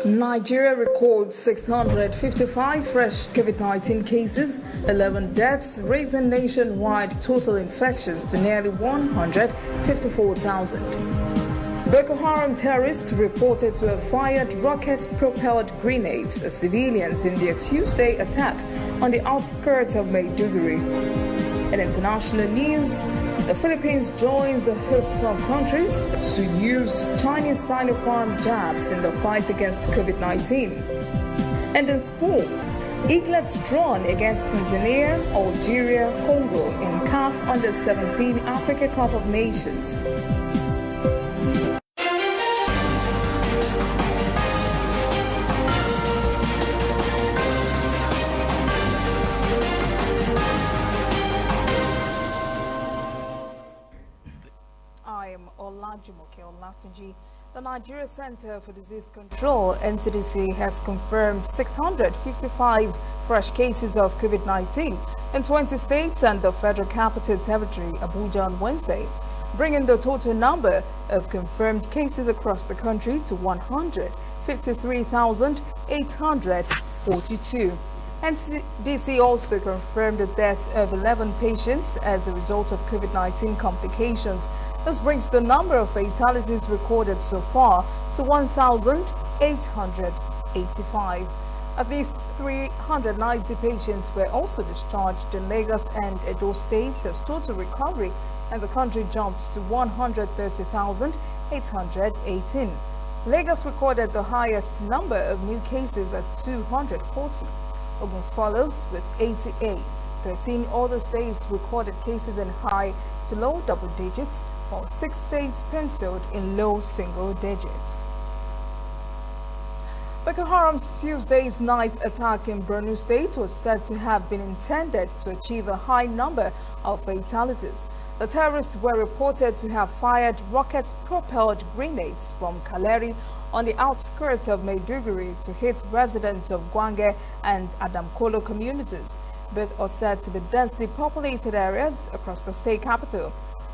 Nigeria records 655 fresh COVID-19 cases, 11 deaths, raising nationwide total infections to nearly 154,000. Boko Haram terrorists reported to have fired rocket-propelled grenades at civilians in their Tuesday attack on the outskirts of Maiduguri. In international news, the Philippines joins a host of countries to use Chinese Sinopharm jabs in the fight against COVID-19. And in sport, Eaglets drawn against Tanzania, Algeria, Congo in CAF Under-17 Africa Cup of Nations. Olajumoke Olatunji. The Nigeria Center for Disease Control, NCDC, has confirmed 655 fresh cases of COVID-19 in 20 states and the Federal Capital Territory, Abuja, on Wednesday, bringing the total number of confirmed cases across the country to 153,842. NCDC also confirmed the death of 11 patients as a result of COVID-19 complications. This brings the number of fatalities recorded so far to 1,885. At least 390 patients were also discharged in Lagos and Edo states as total recovery in the country jumped to 130,818. Lagos recorded the highest number of new cases at 240. Ogun follows with 88. 13 other states recorded cases in high to low double digits, while 6 states penciled in low single digits. Boko Haram's Tuesday's night attack in Borno State was said to have been intended to achieve a high number of fatalities. The terrorists were reported to have fired rocket-propelled grenades from Kaleri on the outskirts of Maiduguri to hit residents of Gwange and Adamkolo communities. Both are said to be densely populated areas across the state capital.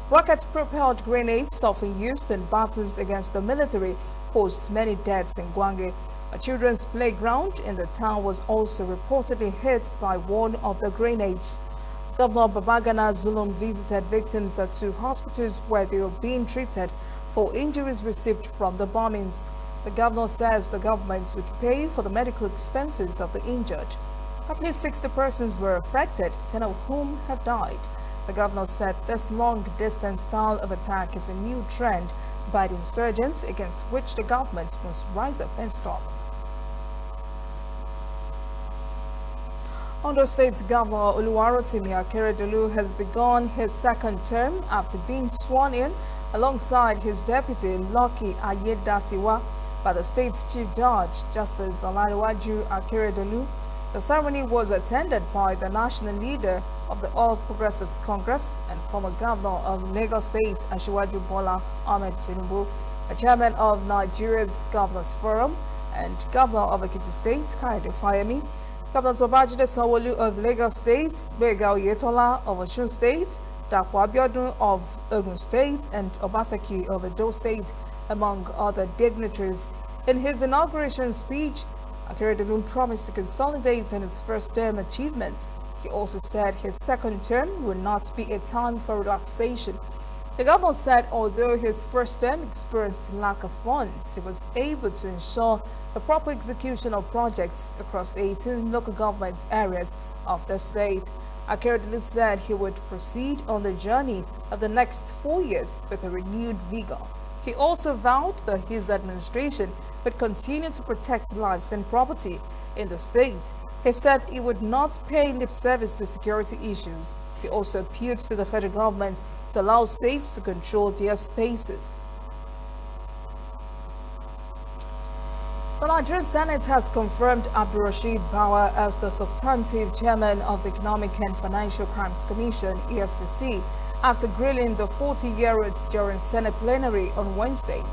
Rocket-propelled grenades, often used in battles against the military, caused many deaths in Gwange. A children's playground in the town was also reportedly hit by one of the grenades. Governor Babagana Zulum visited victims at 2 hospitals where they were being treated for injuries received from the bombings. The governor says the government would pay for the medical expenses of the injured. At least 60 persons were affected, 10 of whom have died. The governor said this long-distance style of attack is a new trend by the insurgents against which the government must rise up and stop. Ondo State Governor Oluwarotimi Akeredolu has begun his second term after being sworn in alongside his deputy Lucky Ayedatiwa by the state's Chief Judge, Justice Olaniwaju Akeredolu. The ceremony was attended by the national leader of the All Progressives Congress and former governor of Lagos State, Asiwaju Bola Ahmed Tinubu, the chairman of Nigeria's Governors Forum, and governor of Ekiti State, Kayode Fayemi, Governors Babajide Sanwo-Olu of Lagos State, Gbega Oyetola of Osun State, Dapo Abiodun of Ogun State, and Obaseki of Edo State, among other dignitaries. In his inauguration speech, Akeredolu promised to consolidate on his first-term achievements. He also said his second term will not be a time for relaxation. The governor said although his first term experienced lack of funds, he was able to ensure the proper execution of projects across the 18 local government areas of the state. Akeredolu said he would proceed on the journey of the next 4 years with a renewed vigor. He also vowed that his administration would continue to protect lives and property in the state. He said he would not pay lip service to security issues. He also appealed to the federal government to allow states to control their spaces. The Nigerian Senate has confirmed Abdulrasheed Bauer as the substantive chairman of the Economic and Financial Crimes Commission, EFCC, after grilling the 40-year-old during Senate plenary on Wednesday.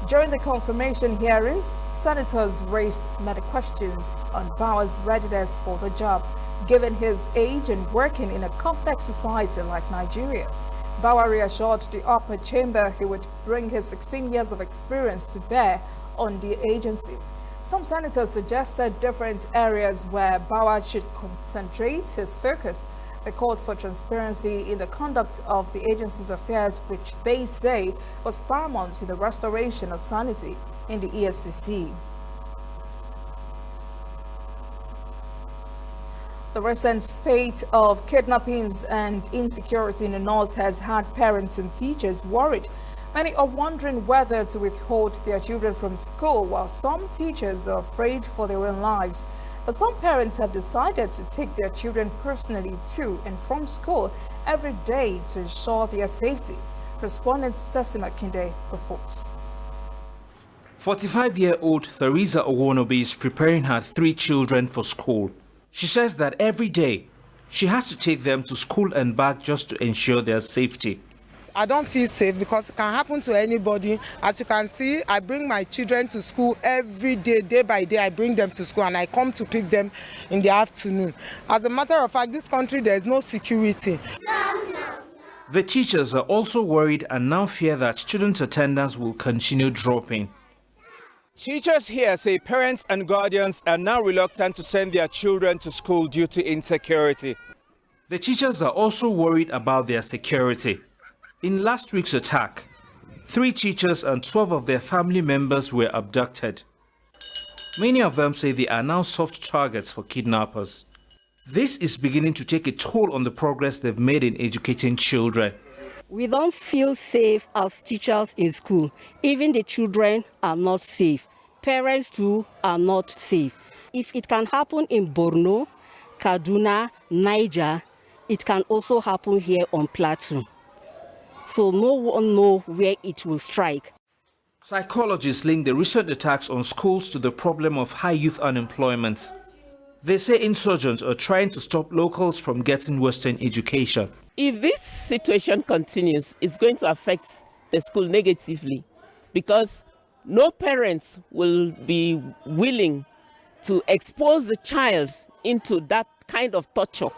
During the confirmation hearings, senators raised many questions on Bauer's readiness for the job, given his age and working in a complex society like Nigeria. Bauer reassured the upper chamber he would bring his 16 years of experience to bear on the agency. Some senators suggested different areas where Bawah should concentrate his focus. They called for transparency in the conduct of the agency's affairs, which they say was paramount in the restoration of sanity in the EFCC. The recent spate of kidnappings and insecurity in the north has had parents and teachers worried. Many are wondering whether to withhold their children from school, while some teachers are afraid for their own lives. But some parents have decided to take their children personally to and from school every day to ensure their safety. Correspondent Stacey Makinde reports. 45-year-old Theresa Owonobi is preparing her 3 children for school. She says that every day she has to take them to school and back just to ensure their safety. I don't feel safe because it can happen to anybody. As you can see, I bring my children to school every day, day by day. I bring them to school and I come to pick them in the afternoon. As a matter of fact, this country, there is no security. The teachers are also worried and now fear that student attendance will continue dropping. Teachers here say parents and guardians are now reluctant to send their children to school due to insecurity. The teachers are also worried about their security. In last week's attack, 3 teachers and 12 of their family members were abducted. Many of them say they are now soft targets for kidnappers. This is beginning to take a toll on the progress they've made in educating children. We don't feel safe as teachers in school. Even the children are not safe. Parents too are not safe. If it can happen in Borno, Kaduna, Niger, it can also happen here on Plateau. So no one knows where it will strike. Psychologists link the recent attacks on schools to the problem of high youth unemployment. They say insurgents are trying to stop locals from getting Western education. If this situation continues, it's going to affect the school negatively because no parents will be willing to expose the child into that kind of torture.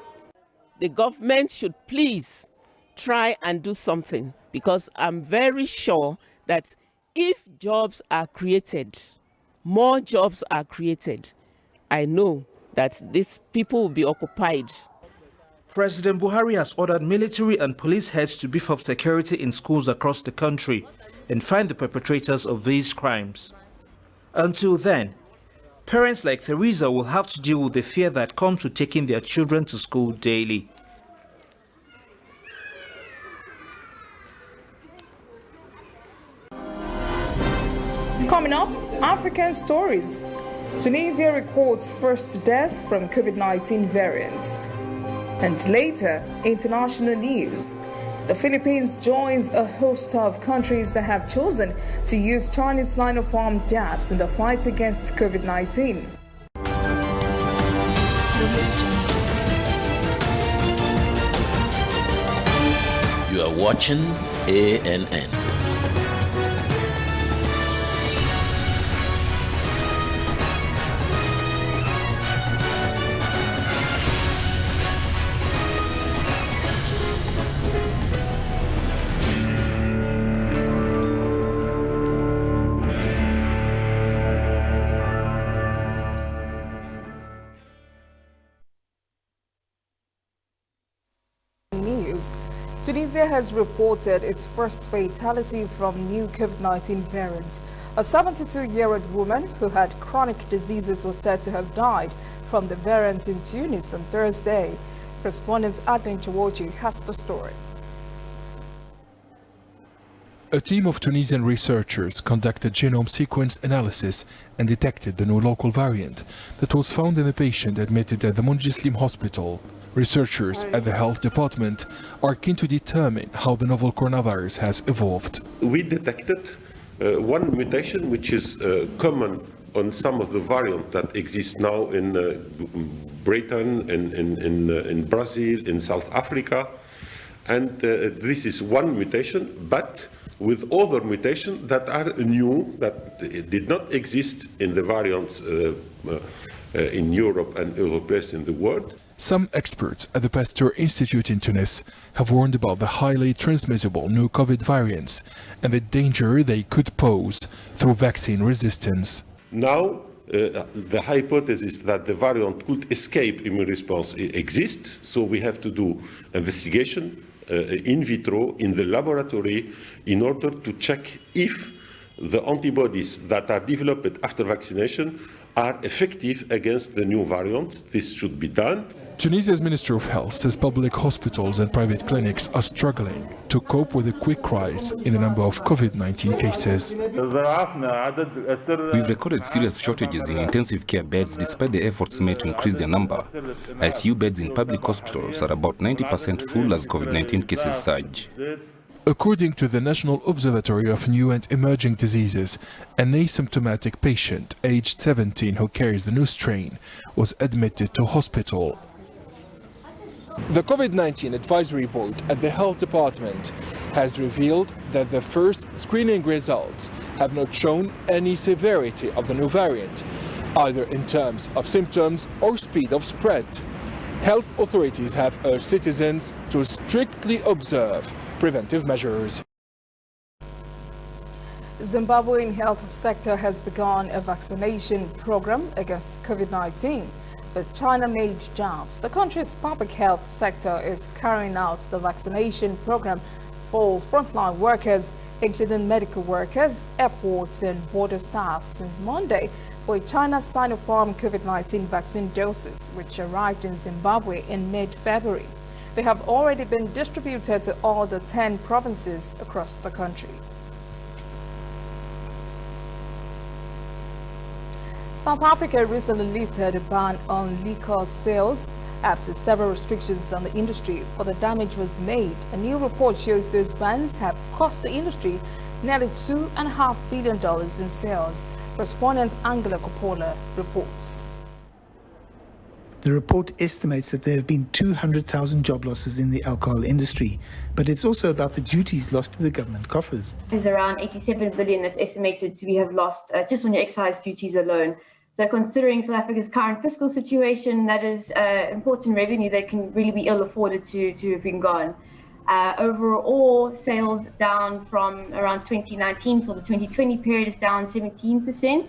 The government should please try and do something because I'm very sure that if jobs are created, more jobs are created, I know that these people will be occupied. President Buhari has ordered military and police heads to beef up security in schools across the country and find the perpetrators of these crimes. Until then, parents like Theresa will have to deal with the fear that comes with taking their children to school daily. Coming up, African stories. Tunisia records first death from COVID-19 variants. And later, international news. The Philippines joins a host of countries that have chosen to use Chinese Sinopharm jabs in the fight against COVID-19. You are watching ANN. Tunisia has reported its first fatality from new COVID-19 variant. A 72-year-old woman who had chronic diseases was said to have died from the variant in Tunis on Thursday. Correspondent Adnan Chawoji has the story. A team of Tunisian researchers conducted genome sequence analysis and detected the new local variant that was found in a patient admitted at the Munjislim hospital. Researchers at the health department are keen to determine how the novel coronavirus has evolved. We detected one mutation which is common on some of the variants that exist now in Britain, in Brazil, in South Africa. And this is one mutation, but with other mutations that are new, that did not exist in the variants in Europe and other places in the world. Some experts at the Pasteur Institute in Tunis have warned about the highly transmissible new COVID variants and the danger they could pose through vaccine resistance. Now the hypothesis that the variant could escape immune response exists, so we have to do investigation in vitro in the laboratory in order to check if the antibodies that are developed after vaccination are effective against the new variant. This should be done. Tunisia's Minister of Health says public hospitals and private clinics are struggling to cope with a quick rise in the number of COVID-19 cases. We've recorded serious shortages in intensive care beds despite the efforts made to increase their number. ICU beds in public hospitals are about 90% full as COVID-19 cases surge. According to the National Observatory of New and Emerging Diseases, an asymptomatic patient aged 17 who carries the new strain was admitted to hospital. The COVID-19 advisory board at the health department has revealed that the first screening results have not shown any severity of the new variant, either in terms of symptoms or speed of spread. Health authorities have urged citizens to strictly observe preventive measures. The Zimbabwean health sector has begun a vaccination program against COVID-19 with China-made jabs. The country's public health sector is carrying out the vaccination program for frontline workers, including medical workers, airports and border staff since Monday for China's Sinopharm COVID-19 vaccine doses, which arrived in Zimbabwe in mid-February. They have already been distributed to all the 10 provinces across the country. South Africa recently lifted a ban on liquor sales after several restrictions on the industry, but the damage was made. A new report shows those bans have cost the industry nearly $2.5 billion in sales. Correspondent Angela Coppola reports. The report estimates that there have been 200,000 job losses in the alcohol industry, but it's also about the duties lost to the government coffers. There's around 87 billion that's estimated to have lost just on your excise duties alone. So considering South Africa's current fiscal situation, that is important revenue that can really be ill afforded to have been gone. Overall, sales down from around 2019 for the 2020 period is down 17%.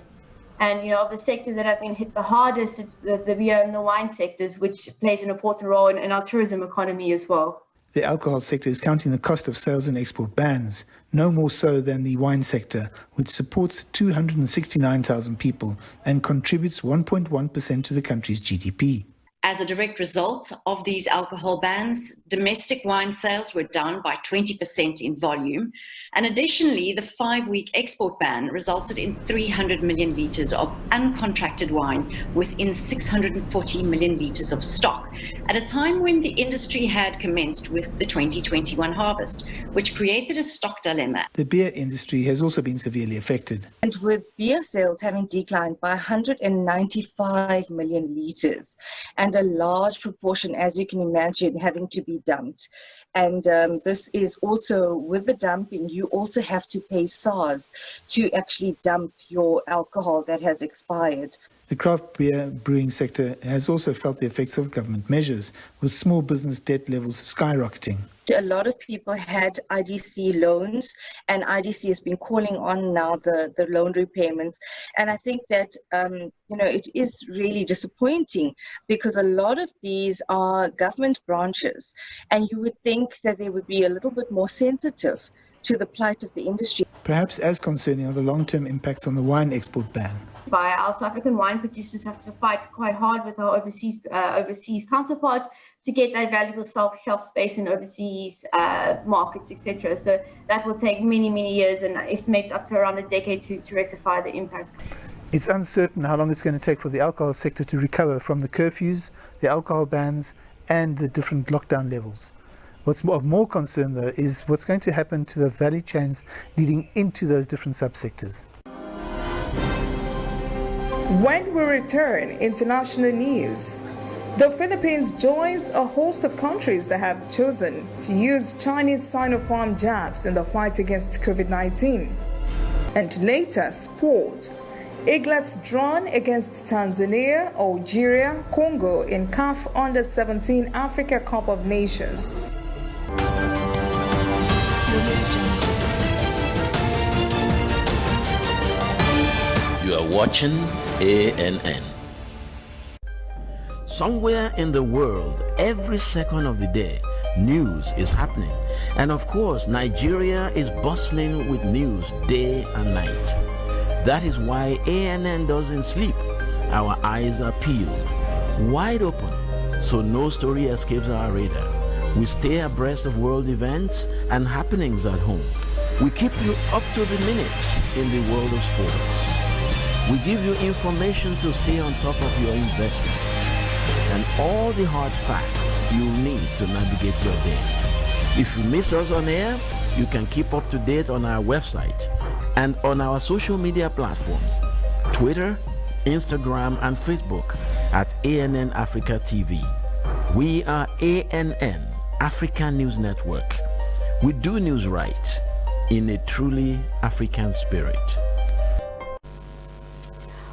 And, of the sectors that have been hit the hardest, it's the beer and the wine sectors, which plays an important role in our tourism economy as well. The alcohol sector is counting the cost of sales and export bans, no more so than the wine sector, which supports 269,000 people and contributes 1.1% to the country's GDP. As a direct result of these alcohol bans, domestic wine sales were down by 20% in volume. And additionally, the 5-week export ban resulted in 300 million litres of uncontracted wine within 640 million litres of stock, at a time when the industry had commenced with the 2021 harvest, which created a stock dilemma. The beer industry has also been severely affected. And with beer sales having declined by 195 million litres, and a large proportion, as you can imagine, having to be dumped. And this is also, with the dumping, you also have to pay SARS to actually dump your alcohol that has expired. The craft beer brewing sector has also felt the effects of government measures, with small business debt levels skyrocketing. A lot of people had IDC loans, and IDC has been calling on now the loan repayments. And I think that, it is really disappointing because a lot of these are government branches, and you would think that they would be a little bit more sensitive to the plight of the industry. Perhaps as concerning are the long-term impacts on the wine export ban. Our South African wine producers have to fight quite hard with our overseas counterparts to get that valuable shelf space in overseas markets, etc. So that will take many, many years, and estimates up to around a decade to rectify the impact. It's uncertain how long it's going to take for the alcohol sector to recover from the curfews, the alcohol bans, and the different lockdown levels. What's of more concern, though, is what's going to happen to the value chains leading into those different subsectors. When we return, international news. The Philippines joins a host of countries that have chosen to use Chinese Sinopharm jabs in the fight against COVID-19. And later, sport. Eaglets drawn against Tanzania, Algeria, Congo in CAF Under-17 Africa Cup of Nations. You are watching ANN. Somewhere in the world, every second of the day, news is happening. And of course, Nigeria is bustling with news day and night. That is why ANN doesn't sleep. Our eyes are peeled, wide open, so no story escapes our radar. We stay abreast of world events and happenings at home. We keep you up to the minute in the world of sports. We give you information to stay on top of your investments and all the hard facts you need to navigate your day. If you miss us on air, you can keep up to date on our website and on our social media platforms, Twitter, Instagram, and Facebook at ANN Africa TV. We are ANN, African News Network. We do news right in a truly African spirit.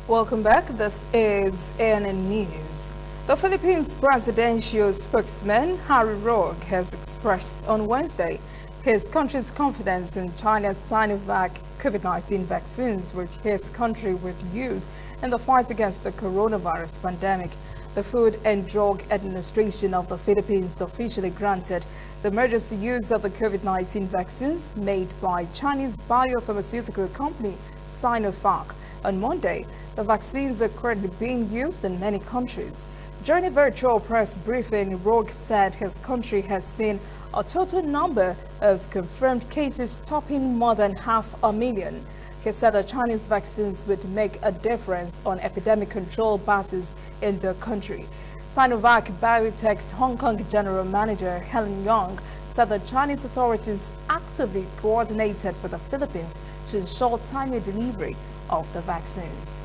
Welcome back. This is ANN News. The Philippines presidential spokesman Harry Roque has expressed on Wednesday his country's confidence in China's Sinovac COVID-19 vaccines, which his country would use in the fight against the coronavirus pandemic. The Food and Drug Administration of the Philippines officially granted the emergency use of the COVID-19 vaccines made by Chinese biopharmaceutical company Sinovac. On Monday, the vaccines are currently being used in many countries. During a virtual press briefing, Roque said his country has seen a total number of confirmed cases topping more than 500,000. He said the Chinese vaccines would make a difference on epidemic control battles in the country. Sinovac Biotech's Hong Kong General Manager Helen Young said the Chinese authorities actively coordinated with the Philippines to ensure timely delivery of the vaccines.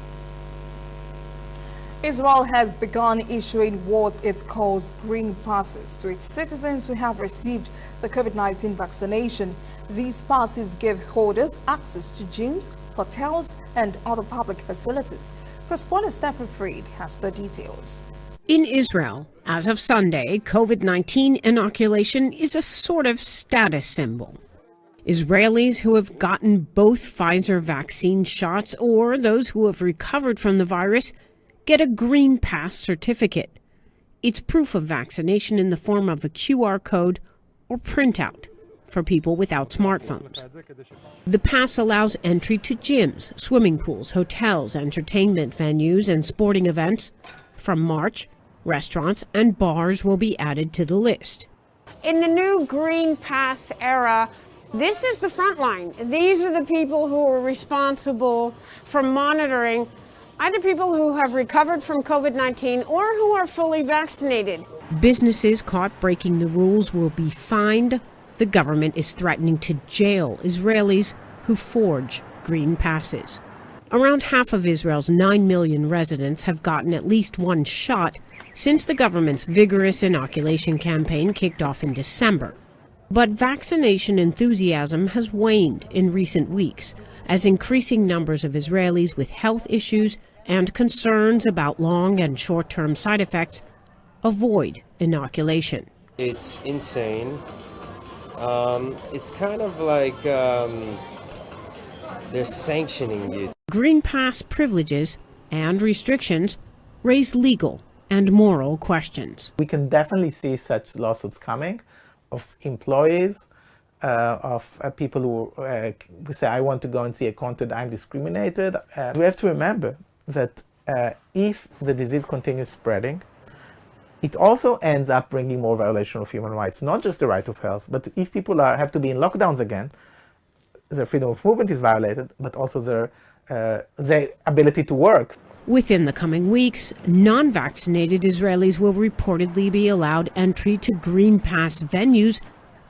Israel has begun issuing what it calls green passes to its citizens who have received the COVID-19 vaccination. These passes give holders access to gyms, hotels, and other public facilities. Correspondent Stephen Fried has the details. In Israel, as of Sunday, COVID-19 inoculation is a sort of status symbol. Israelis who have gotten both Pfizer vaccine shots or those who have recovered from the virus get a Green Pass certificate. It's proof of vaccination in the form of a QR code or printout for people without smartphones. The pass allows entry to gyms, swimming pools, hotels, entertainment venues, and sporting events. From March, restaurants and bars will be added to the list. In the new Green Pass era, this is the front line. These are the people who are responsible for monitoring either people who have recovered from COVID-19 or who are fully vaccinated. Businesses caught breaking the rules will be fined. The government is threatening to jail Israelis who forge green passes. Around half of Israel's 9 million residents have gotten at least one shot since the government's vigorous inoculation campaign kicked off in December. But vaccination enthusiasm has waned in recent weeks as increasing numbers of Israelis with health issues and concerns about long and short-term side effects avoid inoculation. It's insane. It's kind of like they're sanctioning it. Green Pass privileges and restrictions raise legal and moral questions. We can definitely see such lawsuits coming of employees, of people who say, I want to go and see a concert, I'm discriminated. We have to remember that if the disease continues spreading, it also ends up bringing more violation of human rights, not just the right of health, but if people have to be in lockdowns again, their freedom of movement is violated, but also their ability to work. Within the coming weeks, non-vaccinated Israelis will reportedly be allowed entry to Green Pass venues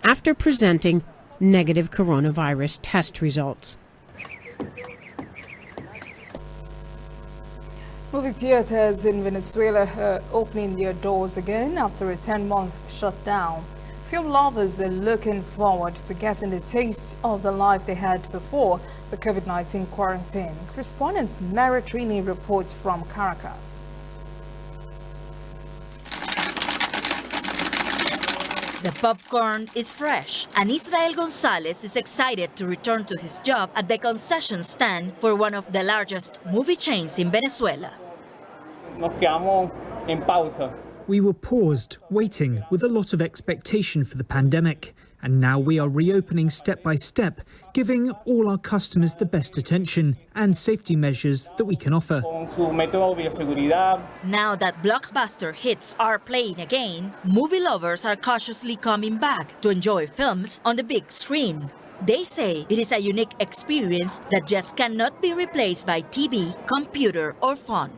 after presenting negative coronavirus test results. Movie theaters in Venezuela are opening their doors again after a 10-month shutdown. Film lovers are looking forward to getting a taste of the life they had before the COVID-19 quarantine. Correspondent Mary Trini reports from Caracas. The popcorn is fresh, and Israel Gonzalez is excited to return to his job at the concession stand for one of the largest movie chains in Venezuela. Nos quedamos en pausa. We were paused, waiting, with a lot of expectation for the pandemic. And now we are reopening step by step, giving all our customers the best attention and safety measures that we can offer. Now that blockbuster hits are playing again, movie lovers are cautiously coming back to enjoy films on the big screen. They say it is a unique experience that just cannot be replaced by TV, computer, or phone.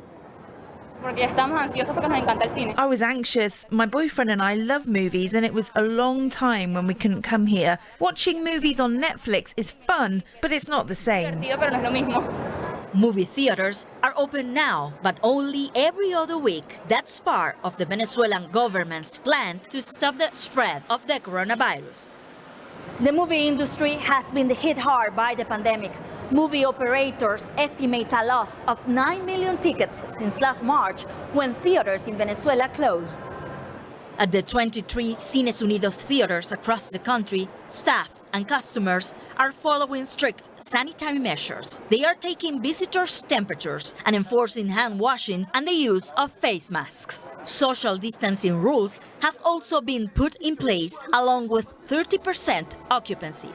I was anxious. My boyfriend and I love movies, and it was a long time when we couldn't come here. Watching movies on Netflix is fun, but it's not the same. Movie theaters are open now, but only every other week. That's part of the Venezuelan government's plan to stop the spread of the coronavirus. The movie industry has been hit hard by the pandemic. Movie operators estimate a loss of 9 million tickets since last March, when theaters in Venezuela closed. At the 23 Cines Unidos theaters across the country, staff and customers are following strict sanitary measures. They are taking visitors' temperatures and enforcing hand washing and the use of face masks. Social distancing rules have also been put in place, along with 30% occupancy.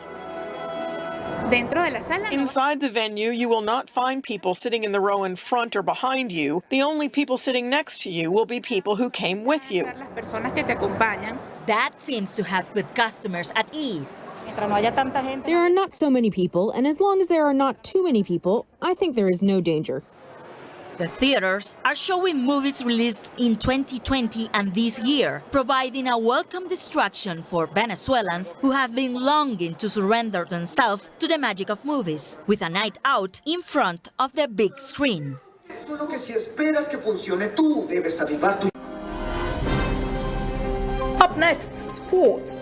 Inside the venue, you will not find people sitting in the row in front or behind you. The only people sitting next to you will be people who came with you. That seems to have put customers at ease. There are not so many people, and as long as there are not too many people, I think there is no danger. The theaters are showing movies released in 2020 and this year, providing a welcome distraction for Venezuelans who have been longing to surrender themselves to the magic of movies, with a night out in front of the big screen. Up next, sport.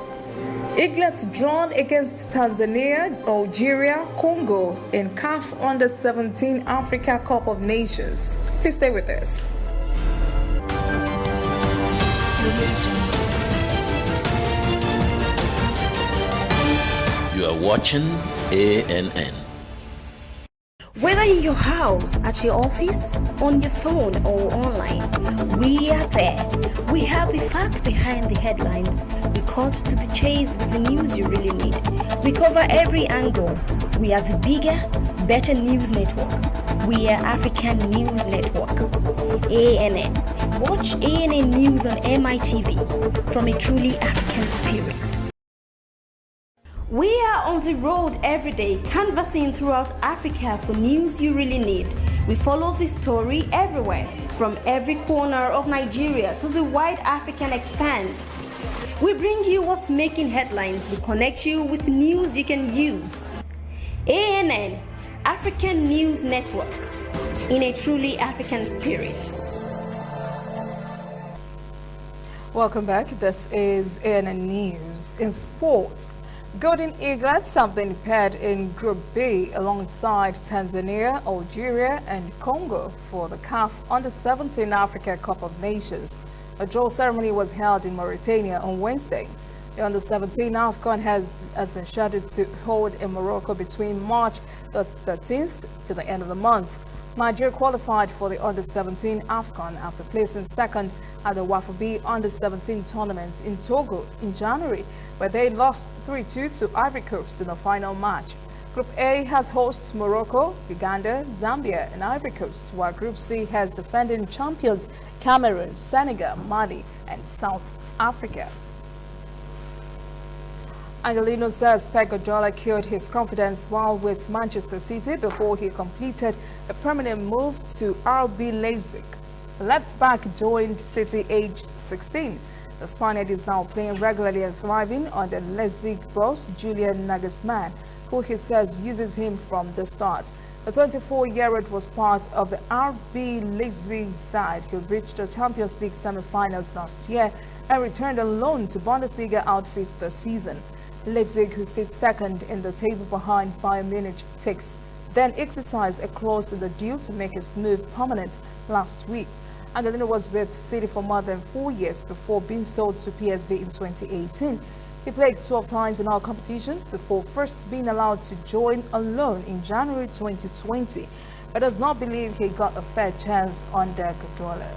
Eaglets drawn against Tanzania, Algeria, Congo in CAF Under-17 Africa Cup of Nations. Please stay with us. You are watching ANN. Whether in your house, at your office, on your phone or online, we are there. We have the facts behind the headlines. We cut to the chase with the news you really need. We cover every angle. We are the bigger, better news network. We are African News Network. ANN. Watch ANN News on MITV from a truly African spirit. We are on the road every day, canvassing throughout Africa for news you really need. We follow the story everywhere, from every corner of Nigeria to the wide African expanse. We bring you what's making headlines. We connect you with news you can use. ANN, African News Network, in a truly African spirit. Welcome back. This is ANN News. In sport, Golden Eaglets have been paired in Group B alongside Tanzania, Algeria and Congo for the CAF Under-17 Africa Cup of Nations. A draw ceremony was held in Mauritania on Wednesday. The Under-17 AFCON has been scheduled to hold in Morocco between March the 13th to the end of the month. Nigeria qualified for the Under-17 AFCON after placing second at the WAFA B Under-17 tournament in Togo in January, where they lost 3-2 to Ivory Coast in the final match. Group A has hosts Morocco, Uganda, Zambia and Ivory Coast, while Group C has defending champions Cameroon, Senegal, Mali and South Africa. Angelino says Pep Guardiola killed his confidence while with Manchester City before he completed a permanent move to RB Leipzig. The left back joined City aged 16. The Spaniard is now playing regularly and thriving under Leipzig boss Julian Nagelsmann, who he says uses him from the start. The 24-year-old was part of the RB Leipzig side who reached the Champions League semi-finals last year and returned on loan to Bundesliga outfits this season. Leipzig, who sits second in the table behind Bayern Munich, then exercised a clause in the deal to make his move permanent last week. Angelino was with City for more than 4 years before being sold to PSV in 2018. He played 12 times in all competitions before first being allowed to join on loan in January 2020, but does not believe he got a fair chance under Godole.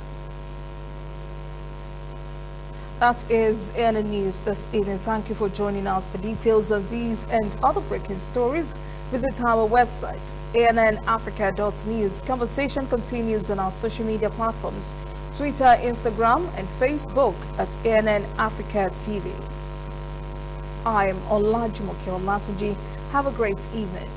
That is ANN News this evening. Thank you for joining us. For details on these and other breaking stories, visit our website, annafrica.news. Conversation continues on our social media platforms, Twitter, Instagram, and Facebook at ANN Africa TV. I am Olajumoke Olatunji. Have a great evening.